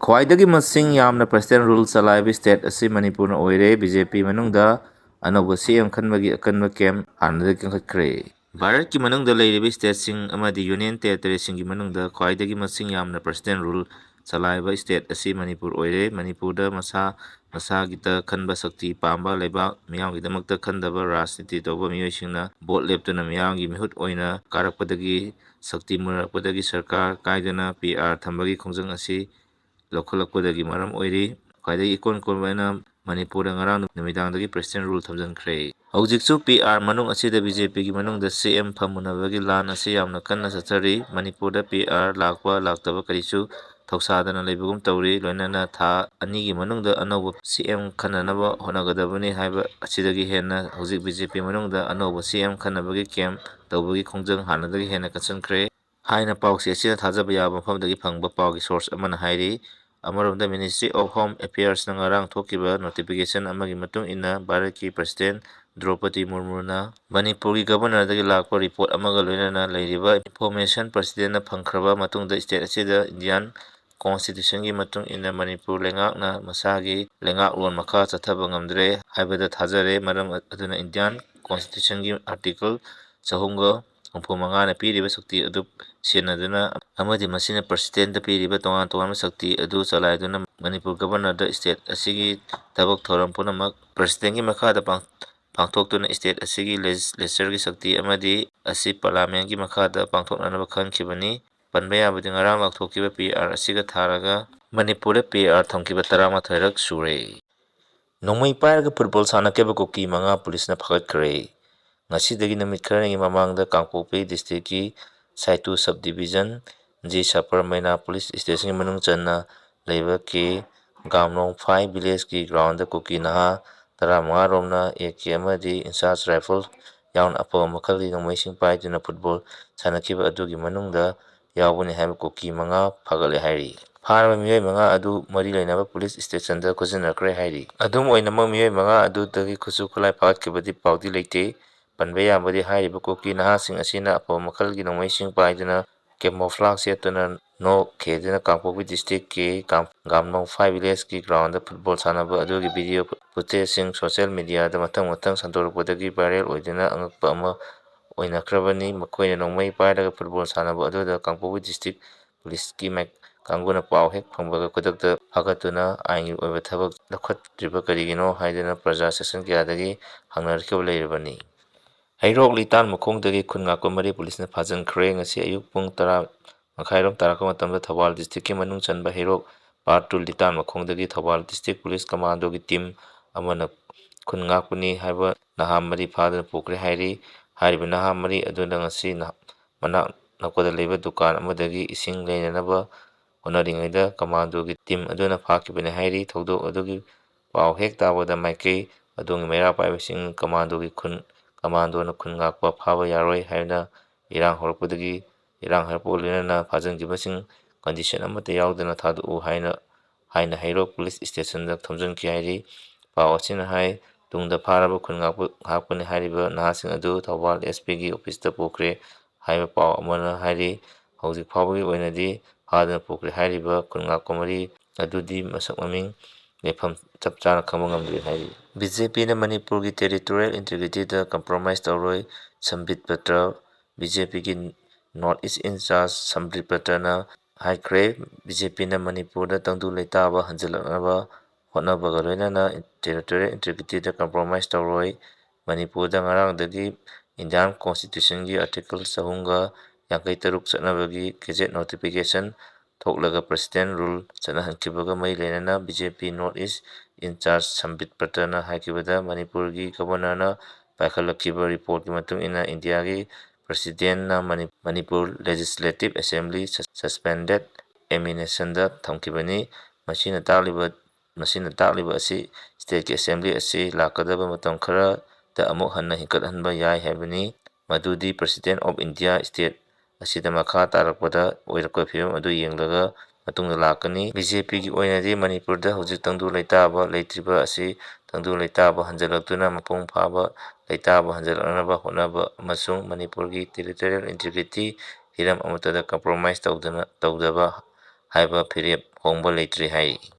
ꯈ꯭ꯋꯥꯏꯗꯒꯤ ꯃꯁꯤꯡ ꯌꯥꯝꯅ ꯄ꯭ꯔꯁꯤꯗꯦꯟ ꯔꯨꯜ ꯆꯂꯥꯏꯕ ꯁ꯭ꯇꯦꯠ ꯑꯁꯤ ꯃꯅꯤꯄꯨꯔꯅ ꯑꯣꯏꯔꯦ꯫ ꯕꯤ.ꯖꯦ.ꯄꯤ. ꯃꯅꯨꯡꯗ ꯑꯅꯧꯕ ꯁꯤ.ꯑꯦꯝ ꯈꯟꯕꯒꯤ ꯑꯀꯟꯕ ꯀꯦꯝꯞ ꯍꯥꯟꯅꯗꯒꯤ ꯀꯟꯈꯠꯈ꯭ꯔꯦ꯫ ꯚꯥꯔꯠꯀꯤ ꯃꯅꯨꯡꯗ ꯂꯩꯔꯤꯕ ꯁ꯭ꯇꯦꯠꯁꯤꯡ ꯑꯃꯗꯤ ꯌꯨꯅꯤꯌꯟ ꯇꯦꯔꯤꯇꯣꯔꯤꯁꯤꯡꯒꯤ ꯃꯅꯨꯡꯗ ꯈ꯭ꯋꯥꯏꯗꯒꯤ ꯃꯁꯤꯡ ꯌꯥꯝꯅ ꯄ꯭ꯔꯁꯤꯗꯦꯟ ꯔꯨꯜ ꯆꯂꯥꯏꯕ ꯁ꯭ꯇꯦꯠ ꯑꯁꯤ ꯃꯅꯤꯄꯨꯔ ꯑꯣꯏꯔꯦ꯫ ꯃꯅꯤꯄꯨꯔꯗ ꯃꯁꯥ ꯃꯁꯥꯒꯤꯇ ꯈꯟꯕ ꯁꯛꯇꯤ ꯄꯥꯝꯕ ꯂꯩꯕꯥꯛ, ꯃꯤꯌꯥꯝꯒꯤꯗꯃꯛꯇ ꯈꯟꯗꯕ ꯔꯥꯖꯅꯤꯇꯤ ꯇꯧꯕ ꯃꯤꯑꯣꯏꯁꯤꯡꯅ ꯚꯣꯠ ꯂꯦꯞꯇꯨꯅ ꯃꯤꯌꯥꯝꯒꯤ ꯃꯤꯍꯨꯠ ꯑꯣꯏꯅ ꯀꯥꯔꯛꯄꯗꯒꯤ ꯁꯛꯇꯤ ꯃꯨꯟꯅꯔꯛꯄꯗꯒꯤ ꯁꯔꯀꯥꯔ ꯀꯥꯏꯗꯅ PR ꯊꯝꯕꯒꯤ ꯈꯣꯡꯖꯪ ꯑꯁꯤ ꯂꯧꯈꯠꯂꯛꯄꯗꯒꯤ ꯃꯔꯝ ꯑꯣꯏꯔꯤ꯫ ꯈ꯭ꯋꯥꯏꯗꯒꯤ ꯏꯀꯣꯟ ꯀꯣꯟꯕꯅ ꯃꯅꯤꯄꯨꯔꯗ ꯉꯔꯥꯡ ꯅꯨꯃꯤꯗꯥꯡꯗꯒꯤ ꯄ꯭ꯔꯁꯤꯗꯦꯟ ꯔꯨꯜ ꯊꯝꯖꯤꯟꯈ꯭ꯔꯦ꯫ ꯍꯧꯖꯤꯛꯁꯨ PR ꯃꯅꯨꯡ ꯑꯁꯤꯗ ꯕꯤ.ꯖꯦ.ꯄꯤ.ꯒꯤ ꯃꯅꯨꯡꯗ ꯁꯤ.ꯑꯦꯝ ꯐꯝꯃꯨꯟꯅꯕꯒꯤ ꯂꯥꯟ ꯑꯁꯤ ꯌꯥꯝꯅ ꯀꯟꯅ ꯆꯠꯊꯔꯤ꯫ ꯃꯅꯤꯄꯨꯔꯗ PR ꯂꯥꯛꯄ ꯂꯥꯛꯇꯕ ꯀꯔꯤꯁꯨ ꯊꯧꯁꯥꯗꯅ ꯂꯩꯕꯒꯨꯝ ꯇꯧꯔꯤ꯫ ꯂꯣꯏꯅꯅ ꯊꯥ 2ꯒꯤ ꯃꯅꯨꯡꯗ ꯑꯅꯧꯕ ꯁꯤ.ꯑꯦꯝ ꯈꯟꯅꯅꯕ ꯍꯣꯠꯅꯒꯗꯕꯅꯤ ꯍꯥꯏꯕ ꯑꯁꯤꯗꯒꯤ ꯍꯦꯟꯅ ꯍꯧꯖꯤꯛ ꯕꯤ.ꯖꯦ.ꯄꯤ. ꯃꯅꯨꯡꯗ ꯑꯅꯧꯕ ꯁꯤ.ꯑꯦꯝ ꯈꯟꯅꯕꯒꯤ ꯀꯦꯝꯞ ꯇꯧꯕꯒꯤ ꯈꯣꯡꯖꯪ ꯍꯥꯟꯅꯗꯒꯤ ꯍꯦꯟꯅ ꯀꯟꯁꯤꯟꯈ꯭ꯔꯦ ꯍꯥꯏꯅ ꯄꯥꯎꯆꯦ ꯑꯁꯤꯅ ꯊꯥꯖꯕ ꯌꯥꯕ ꯃꯐꯝꯗꯒꯤ ꯐꯪꯕ ꯄꯥꯎꯒꯤ ꯁꯣꯔꯁ ꯑꯃꯅ ꯍꯥꯏꯔꯤ꯫ ꯑꯃꯔꯣꯝꯗ ꯃꯤꯅꯤꯁꯇ꯭ꯔꯤ ꯑꯣꯐ ꯍꯣꯝ ꯑꯦꯐꯤꯌꯔꯁꯅ ꯉꯔꯥꯡ ꯊꯣꯛꯈꯤꯕ ꯅꯣꯇꯤꯐꯤꯀꯦꯁꯟ ꯑꯃꯒꯤ ꯃꯇꯨꯡ ꯏꯟꯅ ꯚꯥꯔꯠꯀꯤ ꯄ꯭ꯔꯁꯤꯗꯦꯟ ꯗ꯭ꯔꯧꯄꯗꯤ ꯃꯨꯔꯃꯨꯅ ꯃꯅꯤꯄꯨꯔꯒꯤ ꯒꯚꯔꯅꯔꯗꯒꯤ ꯂꯥꯛꯄ ꯔꯤꯄꯣꯔꯠ ꯑꯃꯒ ꯂꯣꯏꯅꯅ ꯂꯩꯔꯤꯕ ꯏꯟꯐꯣꯔꯃꯦꯁꯟ ꯄ꯭ꯔꯁꯤꯗꯦꯟꯅ ꯐꯪꯈ꯭ꯔꯕ ꯃꯇꯨꯡꯗ ꯁ꯭ꯇꯦꯠ ꯑꯁꯤꯗ ꯏꯟꯗꯤꯌꯥꯟ ꯀꯣꯟꯁꯇꯤꯇ꯭ꯌꯨꯁꯟꯒꯤ ꯃꯇꯨꯡ ꯏꯟꯅ ꯃꯅꯤꯄꯨꯔ ꯂꯩꯉꯥꯛꯅ ꯃꯁꯥꯒꯤ ꯂꯩꯉꯥꯛꯂꯣꯟ ꯃꯈꯥ ꯆꯠꯊꯕ ꯉꯝꯗ꯭ꯔꯦ ꯍꯥꯏꯕꯗ ꯊꯥꯖꯔꯦ꯫ ꯃꯔꯝ ꯑꯗꯨꯅ ꯏꯟꯗꯤꯌꯥꯟ ꯀꯣꯟꯁꯇꯤꯇ꯭ꯌꯨꯁꯟꯒꯤ ꯑꯥꯔꯇꯤꯀꯜ 365ꯅ ꯄꯤꯔꯤꯕ ꯁꯛꯇꯤ ꯑꯗꯨ ꯁꯤꯖꯤꯟꯅꯗꯨꯅ ꯑꯃꯗꯤ ꯃꯁꯤꯅ ꯄ꯭ꯔꯁꯤꯗꯦꯟꯇ ꯄꯤꯔꯤꯕ ꯇꯣꯉꯥꯟ ꯇꯣꯉꯥꯟꯕ ꯁꯛꯇꯤ ꯑꯗꯨ ꯆꯂꯥꯏꯗꯨꯅ ꯃꯅꯤꯄꯨꯔ ꯒꯚꯔꯅꯔꯗ ꯁ꯭ꯇꯦꯠ ꯑꯁꯤꯒꯤ ꯊꯕꯛ ꯊꯧꯔꯝ ꯄꯨꯝꯅꯃꯛ ꯄ꯭ꯔꯁꯤꯗꯦꯟꯒꯤ ꯃꯈꯥꯗ ꯄꯥꯡꯊꯣꯛꯇꯨꯅ ꯁ꯭ꯇꯦꯠ ꯑꯁꯤꯒꯤ ꯂꯦꯖꯤꯁꯂꯦꯆꯔꯒꯤ ꯁꯛꯇꯤ ꯑꯃꯗꯤ ꯑꯁꯤ ꯄꯥꯔꯂꯤꯌꯥꯃꯦꯟꯠꯀꯤ ꯃꯈꯥꯗ ꯄꯥꯡꯊꯣꯛꯅꯅꯕ ꯈꯟꯈꯤꯕꯅꯤ꯫ ꯄꯟꯕ ꯌꯥꯕꯗꯤ ꯉꯔꯥꯡ ꯂꯥꯎꯊꯣꯛꯈꯤꯕ PR ꯑꯁꯤꯒ ꯊꯥꯔꯒ ꯃꯅꯤꯄꯨꯔꯗ PR ꯊꯝꯈꯤꯕ 12ꯔꯛ ꯁꯨꯔꯦ꯫ ꯅꯣꯡꯃꯩ ꯄꯥꯏꯔꯒ ꯐꯨꯠꯕꯣꯜ ꯁꯥꯟꯅꯈꯤꯕ ꯀꯨꯀꯤ 5 ꯄꯨꯂꯤꯁꯅ ꯐꯒꯠꯈ꯭ꯔꯦ꯫ ꯉꯁꯤꯗꯒꯤ ꯅꯨꯃꯤꯠ ꯈꯔꯅꯤꯒꯤ ꯃꯃꯥꯡꯗ ꯀꯥꯡꯄꯣꯛꯄꯤ ꯗꯤꯁꯇ꯭ꯔꯤꯛꯀꯤ ꯁꯥꯏꯇꯨ ꯁꯕ ꯗꯤꯚꯤꯖꯟ ꯖꯤ ꯁꯄꯔ ꯃꯩꯅꯥ ꯄꯨꯂꯤꯁ ꯁ꯭ꯇꯦꯁꯟꯒꯤ ꯃꯅꯨꯡ ꯆꯟꯅ ꯂꯩꯕ ꯒꯥꯝꯅꯣꯡꯐꯥꯏ ꯚꯤꯂꯦꯖꯀꯤ ꯒ꯭ꯔꯥꯎꯟꯗ ꯀꯨꯀꯤ ꯅꯍꯥ 15 ꯔꯣꯝꯅ AK ꯑꯃꯗꯤ ꯏꯟꯆꯥꯔꯖ ꯔꯥꯏꯐꯜ ꯌꯥꯎꯅ ꯑꯐꯕ ꯃꯈꯜꯒꯤ ꯅꯣꯡꯃꯩꯁꯤꯡ ꯄꯥꯏꯗꯨꯅ ꯐꯨꯠꯕꯣꯜ ꯁꯥꯟꯅꯈꯤꯕ ꯑꯗꯨꯒꯤ ꯃꯅꯨꯡꯗ ꯌꯥꯎꯕꯅꯤ ꯍꯥꯏꯕ ꯀꯨꯀꯤ 5 ꯐꯒꯠꯂꯦ ꯍꯥꯏꯔꯤ꯫ ꯐꯥꯔꯕ ꯃꯤꯑꯣꯏ 5 ꯑꯗꯨ ꯃꯔꯤ ꯂꯩꯅꯕ ꯄꯨꯂꯤꯁ ꯁ꯭ꯇꯦꯁꯟꯗ ꯈꯨꯠꯖꯤꯟꯅꯈ꯭ꯔꯦ ꯍꯥꯏꯔꯤ꯫ ꯑꯗꯨꯝ ꯑꯣꯏꯅꯃꯛ ꯃꯤꯑꯣꯏ 5 ꯑꯗꯨꯗꯒꯤ ꯈꯨꯠꯁꯨ ꯈꯨꯠꯂꯥꯏ ꯐꯥꯒꯠꯈꯤꯕꯒꯤ ꯄꯥꯎꯗꯤ ꯂꯩꯇꯦ꯫ ꯄꯟꯕ ꯌꯥꯕꯗꯤ ꯍꯥꯏꯔꯤꯕ ꯀꯨꯀꯤ ꯅꯍꯥꯁꯤꯡ ꯑꯁꯤꯅ ꯑꯐꯕ ꯃꯈꯜꯒꯤ ꯅꯣꯡꯃꯩꯁꯤꯡ ꯄꯥꯏꯗꯨꯅ ꯀꯦꯃꯣꯐ꯭ꯂꯥꯖ ꯁꯦꯠꯇꯨꯅ ꯅꯣꯛ ꯈꯦꯗꯨꯅ ꯀꯥꯡꯄꯣꯛꯄꯤ ꯗꯤꯁꯇ꯭ꯔꯤꯛꯀꯤ ꯒꯥꯝꯅꯣꯡꯐꯥꯏ ꯚꯤꯂꯦꯖꯀꯤ ꯒ꯭ꯔꯥꯎꯟꯗ ꯐꯨꯠꯕꯣꯜ ꯁꯥꯟꯅꯕ ꯑꯗꯨꯒꯤ ꯚꯤꯗꯤꯑꯣ ꯐꯨꯇꯦꯖꯁꯤꯡ ꯁꯣꯁꯤꯌꯦꯜ ꯃꯤꯗꯤꯌꯥꯗ ꯃꯊꯪ ꯃꯊꯪ ꯁꯟꯗꯣꯔꯛꯄꯗꯒꯤ ꯚꯥꯏꯔꯦꯜ ꯑꯣꯏꯗꯨꯅ ꯑꯉꯛꯄ ꯑꯃ ꯑꯣꯏꯅꯈ꯭ꯔꯕꯅꯤ꯫ ꯃꯈꯣꯏꯅ ꯅꯣꯡꯃꯩ ꯄꯥꯏꯔꯒ ꯐꯨꯠꯕꯣꯜ ꯁꯥꯟꯅꯕ ꯑꯗꯨꯗ ꯀꯥꯡꯄꯣꯛꯄꯤ ꯗꯤꯁꯇ꯭ꯔꯤꯛ ꯄꯨꯂꯤꯁꯀꯤ ꯀꯥꯡꯕꯨꯅ ꯄꯥꯎ ꯍꯦꯛ ꯐꯪꯕꯒ ꯈꯨꯗꯛꯇ ꯐꯥꯒꯠꯇꯨꯅ ꯑꯥꯏꯟꯒꯤ ꯑꯣꯏꯕ ꯊꯕꯛ ꯂꯧꯈꯠꯇ꯭ꯔꯤꯕ ꯀꯔꯤꯒꯤꯅꯣ ꯍꯥꯏꯗꯨꯅ ꯄ꯭ꯔꯖꯥ ꯁꯦꯛꯁꯟ ꯀꯌꯥꯗꯒꯤ ꯍꯪꯅꯔꯛꯈꯤꯕ ꯂꯩꯔꯕꯅꯤ꯫ ꯍꯩꯔꯣꯛ ꯂꯤꯇꯥꯟ ꯃꯈꯣꯡꯗꯒꯤ ꯈꯨꯟ ꯉꯥꯛꯄ 3 ꯄꯨꯂꯤꯁꯅ ꯐꯥꯖꯤꯟꯈ꯭ꯔꯦ꯫ ꯉꯁꯤ ꯑꯌꯨꯛ ꯄꯨꯡ 10:30 ꯇꯥꯔꯛꯄ ꯃꯇꯝꯗ ꯊꯧꯕꯥꯜ ꯗꯤꯁꯇ꯭ꯔꯤꯛꯀꯤ ꯃꯅꯨꯡ ꯆꯟꯕ ꯍꯩꯔꯣꯛ ꯄꯥꯔꯠ 2 ꯂꯤꯇꯥꯟ ꯃꯈꯣꯡꯗꯒꯤ ꯊꯧꯕꯥꯜ ꯗꯤꯁꯇ꯭ꯔꯤꯛ ꯄꯨꯂꯤꯁ ꯀꯃꯥꯟꯗꯣꯒꯤ ꯇꯤꯝ ꯑꯃꯅ ꯈꯨꯟ ꯉꯥꯛꯄꯅꯤ ꯍꯥꯏꯕ ꯅꯍꯥ 4 ꯐꯥꯗꯨꯅ ꯄꯨꯈ꯭ꯔꯦ ꯍꯥꯏꯔꯤ꯫ ꯍꯥꯏꯔꯤꯕ ꯅꯍꯥ 4 ꯑꯗꯨꯅ ꯉꯁꯤ ꯃꯅꯥꯛ ꯅꯛꯄꯗ ꯂꯩꯕ ꯗꯨꯀꯥꯟ ꯑꯃꯗꯒꯤ ꯏꯁꯤꯡ ꯂꯩꯅꯅꯕ ꯍꯣꯠꯅꯔꯤꯉꯩꯗ ꯀꯃꯥꯟꯗꯣꯒꯤ ꯇꯤꯝ ꯑꯗꯨꯅ ꯐꯥꯈꯤꯕꯅꯤ ꯍꯥꯏꯔꯤ꯫ ꯊꯧꯗꯣꯛ ꯑꯗꯨꯒꯤ ꯄꯥꯎ ꯍꯦꯛ ꯇꯥꯕꯗ ꯃꯥꯏꯀꯩ ꯑꯗꯣꯝꯒꯤ ꯃꯩꯔꯥ ꯄꯥꯏꯕꯁꯤꯡ ꯀꯃꯥꯟꯗꯣꯅ ꯈꯨꯟ ꯉꯥꯛꯄ ꯐꯥꯕ ꯌꯥꯔꯣꯏ ꯍꯥꯏꯅ ꯏꯔꯥꯡ ꯍꯧꯔꯛꯄꯒ ꯂꯣꯏꯅꯅ ꯐꯥꯖꯤꯟꯈꯤꯕꯁꯤꯡ ꯀꯟꯗꯤꯁꯟ ꯑꯃꯠꯇ ꯌꯥꯎꯗꯅ ꯊꯥꯗꯣꯛꯎ ꯍꯥꯏꯅ ꯍꯩꯔꯣꯛ ꯄꯨꯂꯤꯁ ꯁ꯭ꯇꯦꯁꯟꯗ ꯊꯣꯝꯖꯤꯟꯈꯤ ꯍꯥꯏꯔꯤ꯫ ꯄꯥꯎ ꯑꯁꯤꯅ ꯍꯥꯏ ꯇꯨꯡꯗ ꯐꯥꯔꯕ ꯈꯨꯟ ꯉꯥꯛꯄꯅꯤ ꯍꯥꯏꯔꯤꯕ ꯅꯍꯥꯁꯤꯡ ꯑꯗꯨ ꯊꯧꯕꯥꯜ SP ꯒꯤ ꯑꯣꯐꯤꯁꯇ ꯄꯨꯈ꯭ꯔꯦ ꯍꯥꯏꯕ ꯄꯥꯎ ꯑꯃꯅ ꯍꯥꯏꯔꯤ꯫ ꯍꯧꯖꯤꯛ ꯐꯥꯎꯕꯒꯤ ꯑꯣꯏꯅꯗꯤ ꯐꯥꯗꯨꯅ ꯄꯨꯈ꯭ꯔꯦ ꯍꯥꯏꯔꯤꯕ ꯈꯨꯟ ꯉꯥꯛꯄ 4 ꯑꯗꯨꯗꯤ ꯃꯁꯛ ꯃꯃꯤꯡ ꯂꯩꯐꯝ ꯆꯞ ꯆꯥꯅ ꯈꯪꯕ ꯉꯝꯗ꯭ꯔꯤ ꯍꯥꯏꯔꯤ꯫ ꯕꯤ.ꯖꯦ.ꯄꯤ.ꯅ ꯃꯅꯤꯄꯨꯔꯒꯤ ꯇꯦꯔꯤꯇꯣꯔꯤꯌꯦꯜ ꯏꯟꯇꯤꯒ꯭ꯔꯤꯇꯤꯗ ꯀꯝꯄ꯭ꯔꯣꯃꯥꯏꯖ ꯇꯧꯔꯣꯏ ꯁꯝꯕꯤꯠ ꯄꯇ꯭ꯔ ꯕꯤ.ꯖꯦ.ꯄꯤ.ꯒꯤ ꯅꯣꯔꯊ ꯏꯁꯠ ꯏꯟꯆꯥꯔꯖ ꯁꯝꯕꯤꯠ ꯄꯇ꯭ꯔꯅ ꯍꯥꯏꯈ꯭ꯔꯦ꯫ ꯕꯤ.ꯖꯦ.ꯄꯤ.ꯅ ꯃꯅꯤꯄꯨꯔꯗ ꯇꯪꯗꯨ ꯂꯩꯇꯥꯕ ꯍꯟꯖꯤꯜꯂꯛꯅꯕ ꯍꯣꯠꯅꯕꯒ ꯂꯣꯏꯅꯅ ꯇꯦꯔꯤꯇꯣꯔꯤꯌꯦꯜ ꯏꯟꯇꯤꯒ꯭ꯔꯤꯇꯤꯗ ꯀꯝꯄ꯭ꯔꯣꯃꯥꯏꯖ ꯇꯧꯔꯣꯏ꯫ ꯃꯅꯤꯄꯨꯔꯗ ꯉꯔꯥꯡꯗꯒꯤ ꯏꯟꯗꯤꯌꯥꯟ ꯀꯣꯟꯁꯇꯤꯇ꯭ꯌꯨꯁꯟꯒꯤ ꯑꯥꯔꯇꯤꯀꯜ 353 ꯆꯠꯅꯕꯒꯤ ꯒꯦꯖꯦꯠ ꯅꯣꯇꯤꯐꯤꯀꯦꯁꯟ ꯊꯣꯛꯂꯒ ꯄ꯭ꯔꯁꯤꯗꯦꯟ ꯔꯨꯜ ꯆꯠꯅꯍꯟꯈꯤꯕꯒ ꯃꯔꯤ ꯂꯩꯅꯅ ꯕꯤ.ꯖꯦ.ꯄꯤ. ꯅꯣꯔꯊ ꯏꯁꯠ ꯏꯟꯆꯥꯔꯖ ꯁꯝꯕꯤꯠ ꯄꯇ꯭ꯔꯅ ꯍꯥꯏꯈꯤꯕꯗ ꯃꯅꯤꯄꯨꯔꯒꯤ ꯒꯚꯔꯅꯔꯅ ꯄꯥꯏꯈꯠꯂꯛꯈꯤꯕ ꯔꯤꯄꯣꯔꯠꯀꯤ ꯃꯇꯨꯡ ꯏꯟꯅ ꯏꯟꯗꯤꯌꯥꯒꯤ ꯄ꯭ꯔꯁꯤꯗꯦꯟꯠꯅ ꯃꯅꯤꯄꯨꯔ ꯂꯦꯖꯤꯁꯂꯦꯇꯤꯚ ꯑꯦꯁꯦꯝꯕ꯭ꯂꯤ ꯁꯁꯄꯦꯟꯗꯦꯗ ꯑꯦꯃꯤꯅꯦꯁꯟꯗ ꯊꯝꯈꯤꯕꯅꯤ꯫ ꯃꯁꯤꯅ ꯇꯥꯛꯂꯤꯕ ꯑꯁꯤ ꯁ꯭ꯇꯦꯠꯀꯤ ꯑꯦꯁꯦꯝꯕ꯭ꯂꯤ ꯑꯁꯤ ꯂꯥꯛꯀꯗꯕ ꯃꯇꯝ ꯈꯔꯗ ꯑꯃꯨꯛ ꯍꯟꯅ ꯂꯤꯡꯈꯠꯍꯟꯕ ꯌꯥꯏ ꯍꯥꯏꯕꯅꯤ꯫ ꯃꯗꯨꯗꯤ ꯄ꯭ꯔꯁꯤꯗꯦꯟꯠ ꯑꯣꯐ ꯏꯟꯗꯤꯌꯥ ꯁ꯭ꯇꯦꯠ ꯑꯁꯤꯗ ꯃꯈꯥ ꯇꯥꯔꯛꯄꯗ ꯑꯣꯏꯔꯛꯄ ꯐꯤꯚꯝ ꯑꯗꯨ ꯌꯦꯡꯂꯒ ꯃꯇꯨꯡꯗ ꯂꯥꯛꯀꯅꯤ꯫ ꯕꯤ.ꯖꯦ.ꯄꯤ.ꯒꯤ ꯑꯣꯏꯅꯗꯤ ꯃꯅꯤꯄꯨꯔꯗ ꯍꯧꯖꯤꯛ ꯇꯪꯗꯨ ꯂꯩꯇꯥꯕ ꯂꯩꯇ꯭ꯔꯤꯕ ꯑꯁꯤ ꯇꯪꯗꯨ ꯂꯩꯇꯥꯕ ꯍꯟꯖꯤꯜꯂꯛꯇꯨꯅ ꯃꯄꯨꯡ ꯐꯥꯕ ꯂꯩꯇꯥꯕ ꯍꯟꯖꯤꯜꯂꯛꯅꯕ ꯍꯣꯠꯅꯕ ꯑꯃꯁꯨꯡ ꯃꯅꯤꯄꯨꯔꯒꯤ ꯇꯦꯔꯤꯇꯣꯔꯤꯌꯦꯜ ꯏꯟꯇꯤꯒ꯭ꯔꯤꯇꯤ ꯍꯤꯔꯝ ꯑꯃꯠꯇꯗ ꯀꯝꯄ꯭ꯔꯣꯃꯥꯏꯖ ꯇꯧꯗꯕ ꯍꯥꯏꯕ ꯐꯤꯔꯦꯞ ꯑꯍꯣꯡꯕ ꯂꯩꯇ꯭ꯔꯦ ꯍꯥꯏꯔꯤ꯫